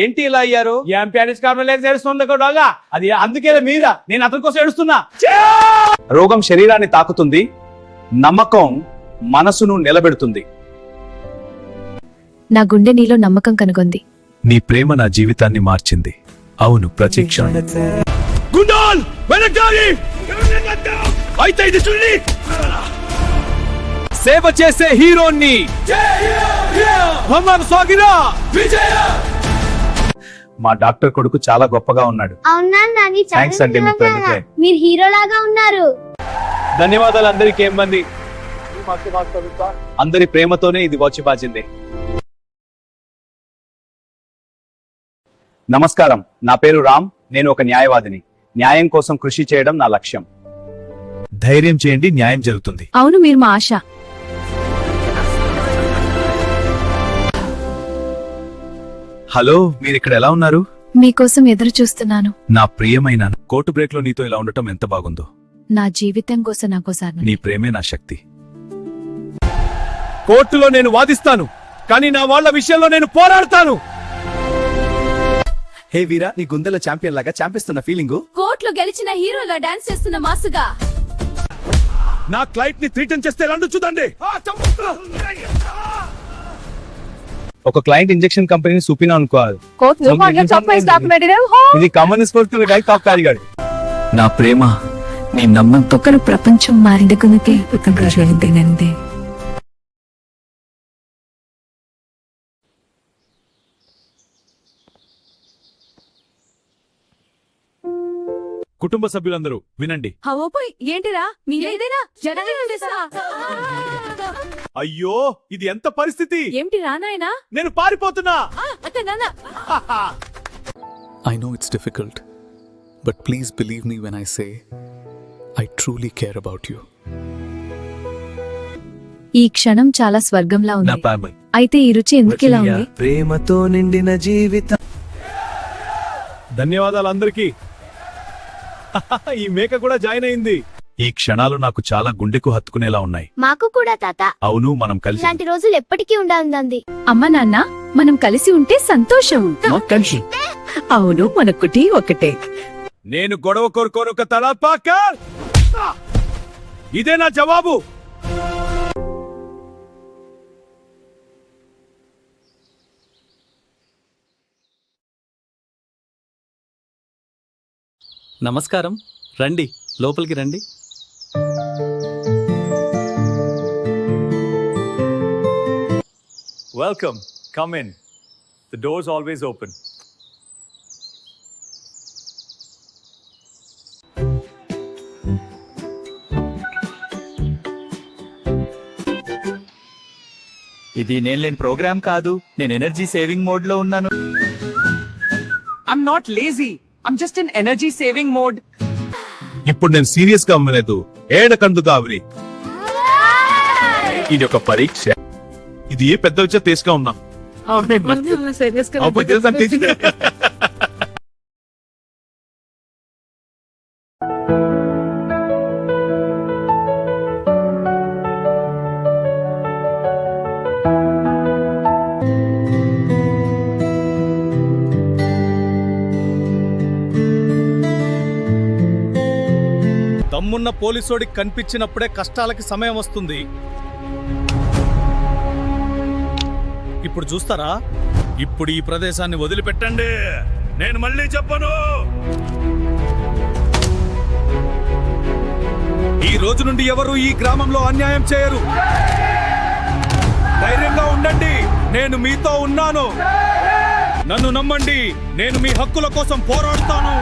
ఏంటి ఇలా అయ్యారు? ఏం ప్యారిస్ కార్నర్ ఏడుస్తుంది కూడా అది అందుకే మీద నేను అతని కోసం ఏడుస్తున్నా. రోగం శరీరాన్ని తాకుతుంది, నమ్మకం మనసును నిలబెడుతుంది. నా గుండె నీలో నమ్మకం కనుగొంది. నీ ప్రేమ నా జీవితాన్ని మార్చింది. అవును, ప్రతి క్షణం. గుండాల్ వెనకాలి అయితే ఇది చూడండి. సేవ చేసే హీరోని మా డాక్టర్ కొడుకు చాలా గొప్పగా ఉన్నాడు. అవునా నాని? థాంక్స్ అండి మీ ప్రేమకే. మీరు హీరో లాగా ఉన్నారు. ధన్యవాదాలు అందరికి. ఏమంది అందరి ప్రేమతోనే ఇది వచ్చి బాజింది. నమస్కారం, నా పేరు రామ్. నేను ఒక న్యాయవాదిని. న్యాయం కోసం కృషి చేయడం నా లక్ష్యం. ధైర్యం చేయండి, న్యాయం జరుగుతుంది. అవును, మీరు మా ఆశ. హలో, మీరిక్కడ ఎలా ఉన్నారు? మీకోసం ఎదురు చూస్తున్నాను. నా ప్రియమైన కోర్టు బ్రేక్ లో నీతో ఇలా ఉండటం ఎంత బాగుందో. నా జీవితం కోసం నాకోసారి నీ ప్రేమే నా శక్తి. కోర్టులో నేను వాదిస్తాను, కానీ నా వాళ్ళ విషయంలో నేను పోరాడతాను. హే వీరా, నీ గుండెల ఛాంపియన్ లాగా చాంపిస్తున్న ఫీలింగు. కోర్టులో గెలిచిన హీరోలా డాన్స్ చేస్తున్న మాసుగా. నా క్లయింట్ ని థ్రీటన్ చేస్తే రండు చూడండి. ఒక క్లయింట్ ఇంజెక్షన్ కంపెనీని చూపినా అనుకోవాలి. ఇది కమ్యూనిస్ట్ కాదు. నా ప్రేమ నీ నమ్మకంతో ఒకరు ప్రపంచం మారిందకునకే ప్రకండి. కుటుంబ సభ్యులందరూ వినండి. ఏంటిరా మీరేదైనా అయ్యో, ఇది ఎంత పరిస్థితి! ఏమిటి రానాయనా? నేను పారిపోతున్నా. I know it's difficult, but please believe me when I say I truly care about you. ఈ క్షణం చాలా స్వర్గంలా నా ఉంది. ప్రేమ అయితే ఈ రుచి ఎందుకిలా ఉంది? ప్రేమతో నిండిన జీవితం. ధన్యవాదాలు అందరికి. ఈ మేక కూడా జాయిన్ అయింది. ఈ క్షణాలు నాకు చాలా గుండెకు హత్తుకునేలా ఉన్నాయి. మాకు కూడా తాత. అవును, మనం కలిసి ఇలాంటి రోజులు ఎప్పటికీ ఉండాలంది. అమ్మ నాన్న మనం కలిసి ఉంటే సంతోషం. అవును, మన కుటి ఒకటే. నేను గొడవ కోరుకోను ఒక తలపాక. ఇదే నా జవాబు. నమస్కారం, రండి, లోపలికి రండి. Welcome. Come in. The door's always open. ఇది నేను లేని ప్రోగ్రామ్ కాదు. నేను ఎనర్జీ సేవింగ్ మోడ్ లో ఉన్నాను. I'm not lazy. I'm just in energy saving mode. ఇప్పుడు నేను సీరియస్ గా అమ్మలేదు. ఏడకందు కావలి. ఇది ఒక పరీక్ష. ఇది ఏ పెద్ద వచ్చా తీసుగా ఉన్నా. దమ్మున్న పోలీసోడికి కనిపించినప్పుడే కష్టాలకి సమయం వస్తుంది. ఇప్పుడు చూస్తారా? ఇప్పుడు ఈ ప్రదేశాన్ని వదిలిపెట్టండి. నేను మళ్ళీ చెప్పను. ఈ రోజు నుండి ఎవరు ఈ గ్రామంలో అన్యాయం చేయరు. ధైర్యంగా ఉండండి, నేను మీతో ఉన్నాను. నన్ను నమ్మండి, నేను మీ హక్కుల కోసం పోరాడుతాను.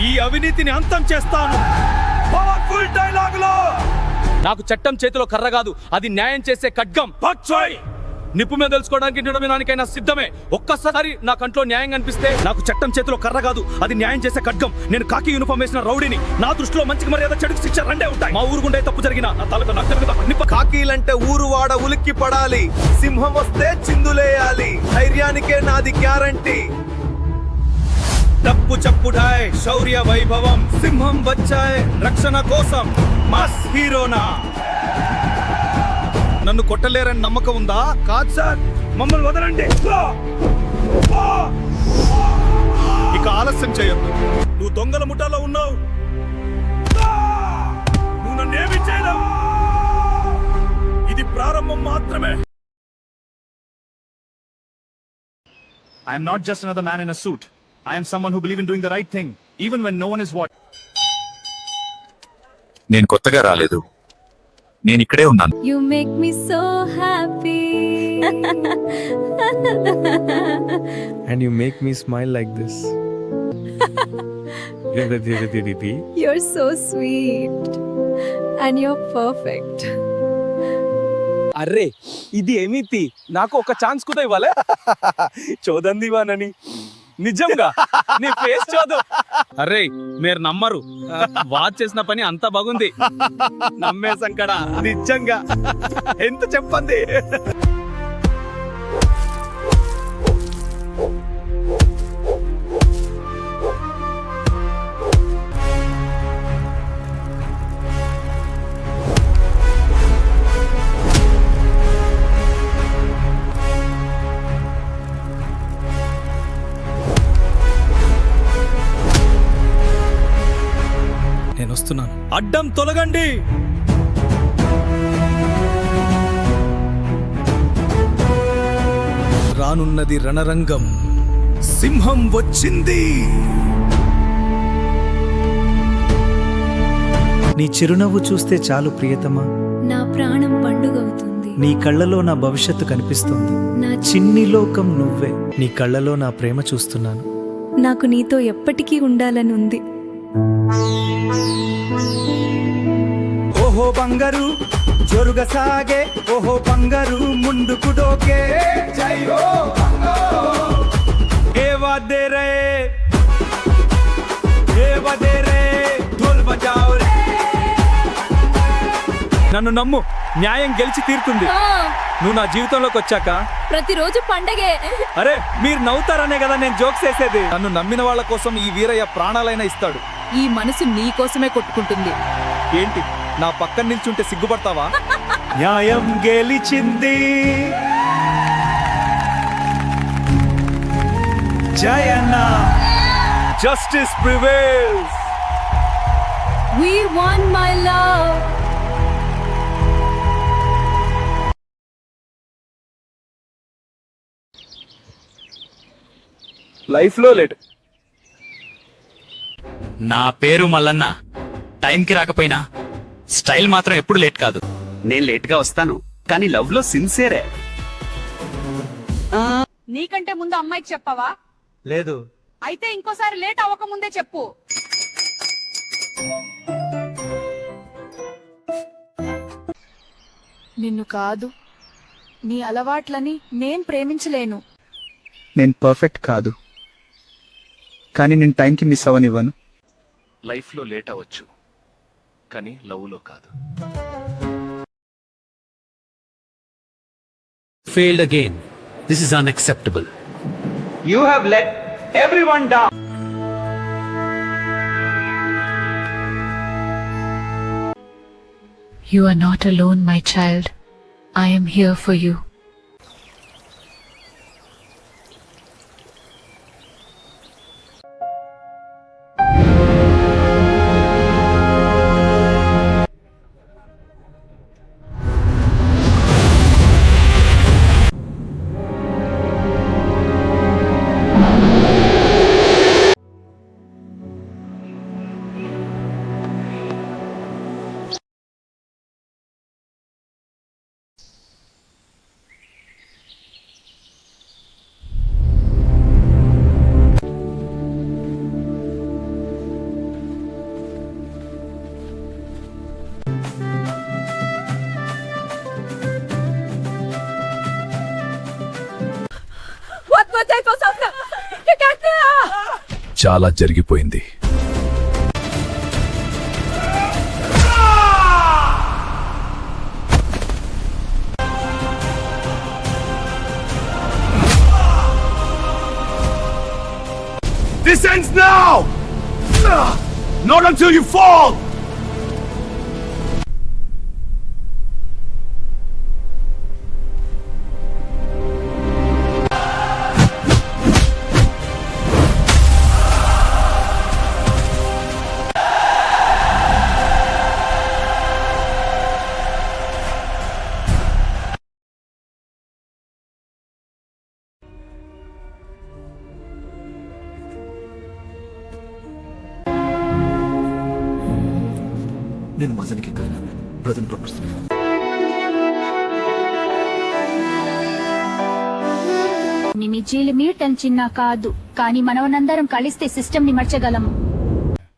ఈ అవినీతిని అంతం చేస్తాను. పవర్ఫుల్ డైలాగులు. నాకు చట్టం చేతిలో కర్ర కాదు, అది న్యాయం చేసే ఖడ్గం. నిప్పు మీద తెలుసుకోవడానికి నిడమడానికైనా సిద్ధమే. ఒక్కసారి నా కంట్లో న్యాయం కనిపిస్తే నాకు చట్టం చేతిలో కర్ర కాదు, అది న్యాయం చేసే ఖడ్గం. నేను కాకి యూనిఫామ్ వేసిన రౌడీని. నా దృష్టిలో మంచికి మర్యాద, చెడుకు శిక్ష రెండే ఉంటాయి. మా ఊరు గుండె తప్పు జరిగిన నా తలకు నాకు కాకీలంటే ఊరు వాడ ఉలిక్కి పడాలి. సింహం వస్తే చిందులేయాలి. ధైర్యానికే నాది గ్యారంటీ. తప్పు చప్పుడాయ్ శౌర్య వైభవం. సింహం వచ్చాయ్ రక్షణ కోసం. మాస్ హీరోనా. నన్ను కొట్టలేరని నమ్మకం ఉందా? కాదు సార్, మమ్మల్ని వదలండి. ఇక ఆలస్యం చేయొద్దు. నువ్వు దొంగల ముఠాలో ఉన్నావు. నువ్వు నన్నేమి చేయలేవు. ఇది ప్రారంభం మాత్రమే. I am not just another man in a suit. I am someone who believes in doing the right thing, even when no one is watching. నేను కొత్తగా రాలేదు, నేను ఇక్కడే ఉన్నాను. You make me so happy. And you make me smile like this. You're so sweet. And you're perfect. Array ఇది ఏమిటి? నాకు ఒక ఛాన్స్ కూడా ఇవ్వాలే. చోదందివానని నిజంగా నీ ఫేస్ చోదు. అరే మీరు నమ్మరు, వాచ్ చేసిన పని అంత బాగుంది. నమ్మేసంకడా నిజంగా ఎంత చెప్పండి. నేను వస్తున్నాను. అడ్డం తొలగండి. రానున్నది రణరంగం. సింహం వచ్చింది. నీ చిరునవ్వు చూస్తే చాలు ప్రియతమా, నా ప్రాణం పండుగవుతుంది. నీ కళ్ళలో నా భవిష్యత్తు కనిపిస్తుంది. నా చిన్ని లోకం నువ్వే, నీ కళ్ళలో నా ప్రేమ చూస్తున్నాను. నాకు నీతో ఎప్పటికీ ఉండాలని ఉంది. ఓహో బంగారు జోరుగా సాగే, ఓహో బంగారు ముందుకు డోకే. ఏ వాదే రే, ఏ వాదే రే, ఢోల్ బజాओ రే. నన్ను నమ్ము, న్యాయం గెలిచి తీరుతుంది. నువ్వు నా జీవితంలోకి వచ్చాక ప్రతిరోజు పండగే. అరే మీరు నవ్వుతారనే కదా నేను జోక్స్ వేసేది. నన్ను నమ్మిన వాళ్ళ కోసం ఈ వీరయ్య ప్రాణాలైనా ఇస్తాడు. ఈ మనసు నీ కోసమే కొట్టుకుంటుంది. ఏంటి నా పక్కన నిల్చుంటే సిగ్గుపడతావా? న్యాయం గెలిచింది, Jayanna. Justice prevails. We won, my love. Life లో లేట్. నా పేరు మల్లన్న. టైంకి రాకపోయినా స్టైల్ మాత్రం ఎప్పుడు లేట్ కాదు. నేను లేట్ గా వస్తాను, కానీ లవ్ లో సిన్సియరే. నీకంటే ముందు అమ్మాయికి చెప్పవా? లేదు. అయితే ఇంకోసారి లేట్ అవ్వక ముందే చెప్పు. నిన్ను కాదు, నీ అలవాట్లని నేను ప్రేమించలేను. నేను పర్ఫెక్ట్ కాదు, కానీ నేను టైంకి మిస్ అవ్వనివ్వను. లైఫ్ లో లేట్ అవ్వచ్చు, కానీ లవ్ లో కాదు. Failed again. This is unacceptable. You have let everyone down. You are not alone, my child. I am here for you. చాలా జరిగిపోయింది. This ends now. Not until you fall. నేను మజానికి brother propose నిమిజీలు మీటం చిన్న కాదు కానీ మనమందరం కలిస్తే సిస్టమ్ ని మర్చగలము.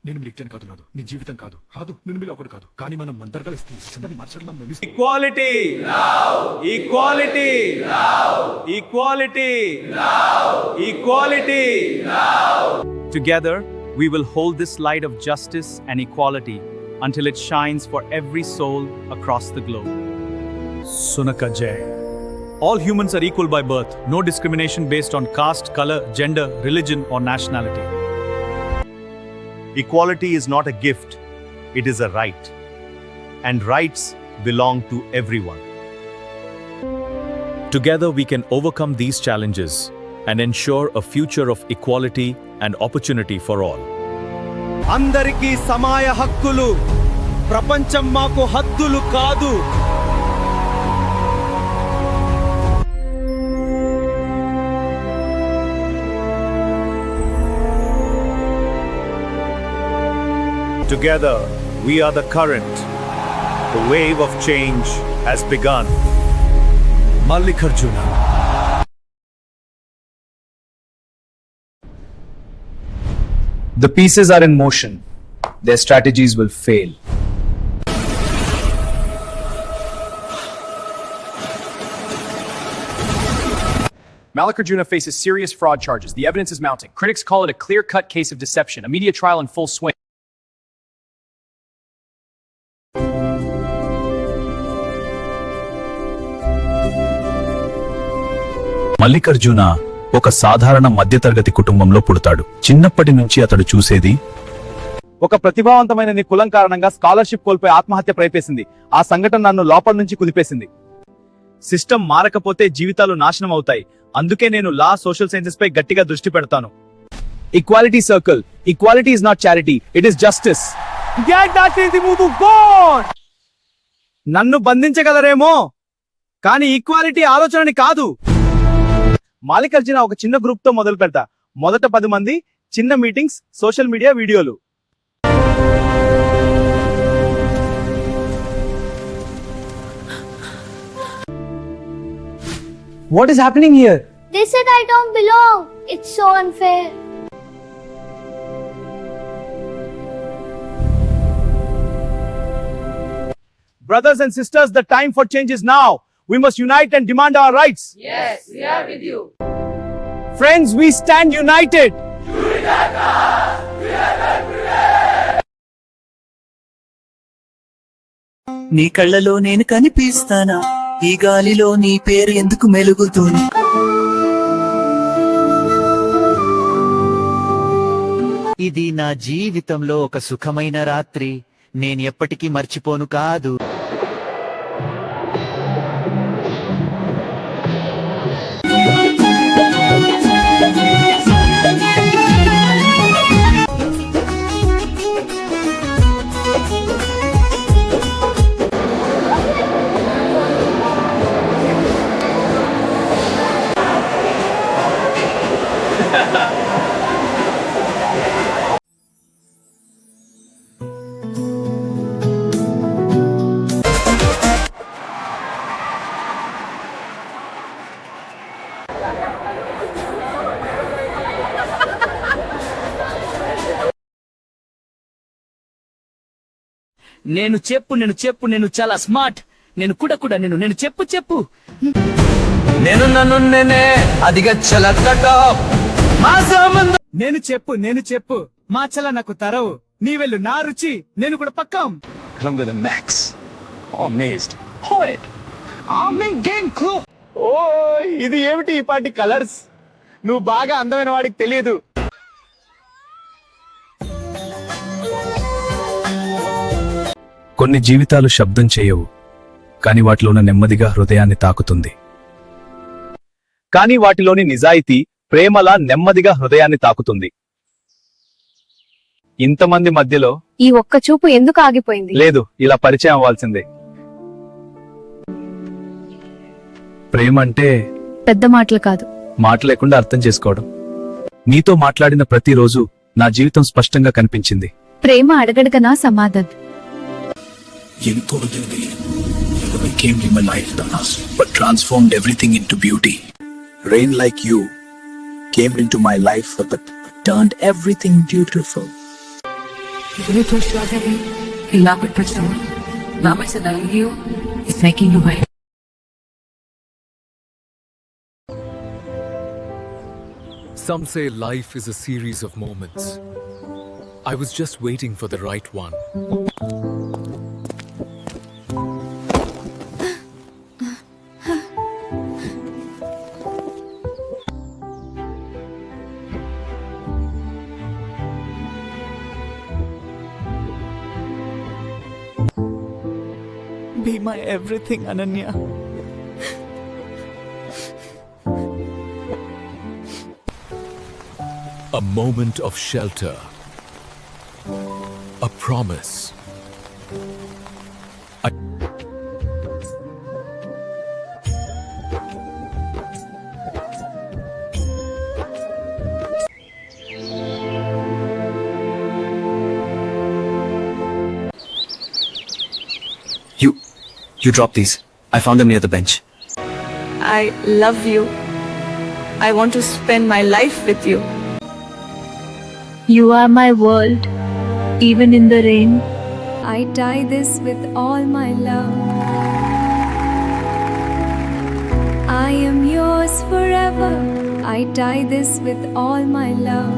నేను మీకు కాదు రాదు, నీ జీవితం కాదు రాదు, నేను మీకు ఒకటి కాదు, కానీ మనం అందరు కలిస్తే సిస్టమ్ని మార్చడం equality equality equality equality Together, we will hold this light of justice and equality until it shines for every soul across the globe. Sunaka Jai. All humans are equal by birth, no discrimination based on caste, color, gender, religion, or nationality. Equality is not a gift, it is a right. And rights belong to everyone. Together, we can overcome these challenges and ensure a future of equality and opportunity for all. అందరికీ సమాయ హక్కులు, ప్రపంచం మాకు హద్దులు కాదు. Together, we are the current. The wave of change has begun. Mallikarjuna. The pieces are in motion. Their strategies will fail. Mallikarjuna faces serious fraud charges. The evidence is mounting. Critics call it a clear-cut case of deception. A media trial in full swing. Mallikarjuna ఒక సాధారణ మధ్యతరగతి కుటుంబంలో పుడతాడు. చిన్నప్పటి నుంచి అతడు చూసేది ఒక ప్రతిభావంతమైన నీ కులం కారణంగా స్కాలర్షిప్ కోల్పోయి ఆత్మహత్య ప్రయత్నించింది. ఆ సంఘటన నన్ను లోపల నుంచి కుదిపేసింది. సిస్టమ్ మారకపోతే జీవితాలు నాశనం అవుతాయి. అందుకే నేను లా, సోషల్ సైన్సెస్ పై గట్టిగా దృష్టి పెడతాను. Equality circle. Equality is not charity, it is justice. నన్ను బంధించగలరేమో కానీ ఈక్వాలిటీ ఆలోచనని కాదు. మాలికార్జున ఒక చిన్న గ్రూప్ తో మొదలు పెడతా. మొదట 10 మంది, చిన్న మీటింగ్స్, సోషల్ మీడియా వీడియోలు. What is happening here? They said I don't belong. It's so unfair. Brothers and sisters, the time for change is now. We must unite and demand our rights. Yes, we are with you. Friends, we stand united. నీ కళ్ళలో నేను కనిపిస్తానా? ఈ గాలిలో నీ పేరు ఎందుకు మెలుగుతుంది? ఇది నా జీవితంలో ఒక సుఖమైన రాత్రి, నేను ఎప్పటికీ మర్చిపోను కాదు. నేను చాలా స్మార్ట్. నేను కూడా నేను చెప్పు నేను నన్ను నేనే అదిగచ్చల నేను చెప్పు మా చల నాకు తరవు, నీ వెళ్ళు నా రుచి, నేను కూడా పక్కం. ఇది ఏమిటి ఈ పాటి కలర్స్? నువ్వు బాగా అందమైన వాడికి తెలియదు. కొన్ని జీవితాలు శబ్దం చేయవు, కానీ వాటిలోన నెమ్మదిగా హృదయాన్ని తాకుతుంది. కానీ వాటిలోని నిజాయితీ, ప్రేమలా నెమ్మదిగా హృదయాన్ని తాకుతుంది. ఇంతమంది మధ్యలో ఈ ఒక్క చూపు ఎందుకు ఆగిపోయింది? లేదు, ఇలా పరిచయం అవ్వాల్సిందే. ప్రేమ అంటే పెద్ద మాటలు కాదు, మాట లేకుండా అర్థం చేసుకోవడం. నీతో మాట్లాడిన ప్రతిరోజు నా జీవితం స్పష్టంగా కనిపించింది. ప్రేమ అడగడగనా సమాధానం. came to my life, but transformed everything into beauty. Rain like you came into my life, but turned everything beautiful. It's making you wet. Some say life is a series of moments. I was just waiting for the right one. Be my everything, Ananya. A moment of shelter. A promise. You dropped these. I found them near the bench. I love you. I want to spend my life with you. You are my world, even in the rain. I tie this with all my love. I am yours forever. I tie this with all my love.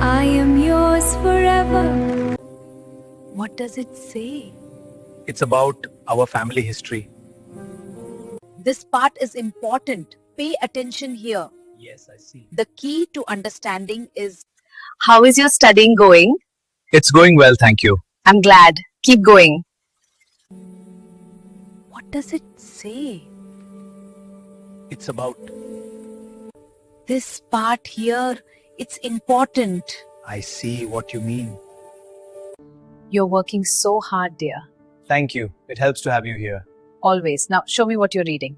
I am yours forever. What does it say? It's about our family history. This part is important. Pay attention here. Yes, I see. The key to understanding is. How is your studying going? It's going well, thank you. I'm glad. Keep going. What does it say? It's about. This part here, it's important. I see what you mean. You're working so hard, dear. Thank you. It helps to have you here. Always. Now, show me what you're reading.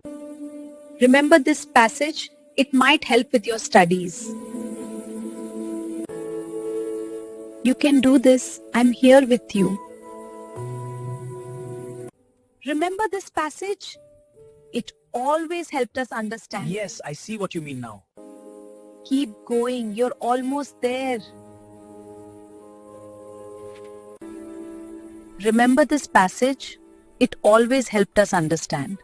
Remember this passage? It might help with your studies. You can do this. I'm here with you. Remember this passage? It always helped us understand. Yes, I see what you mean now. Keep going. You're almost there. Remember this passage? It always helped us understand.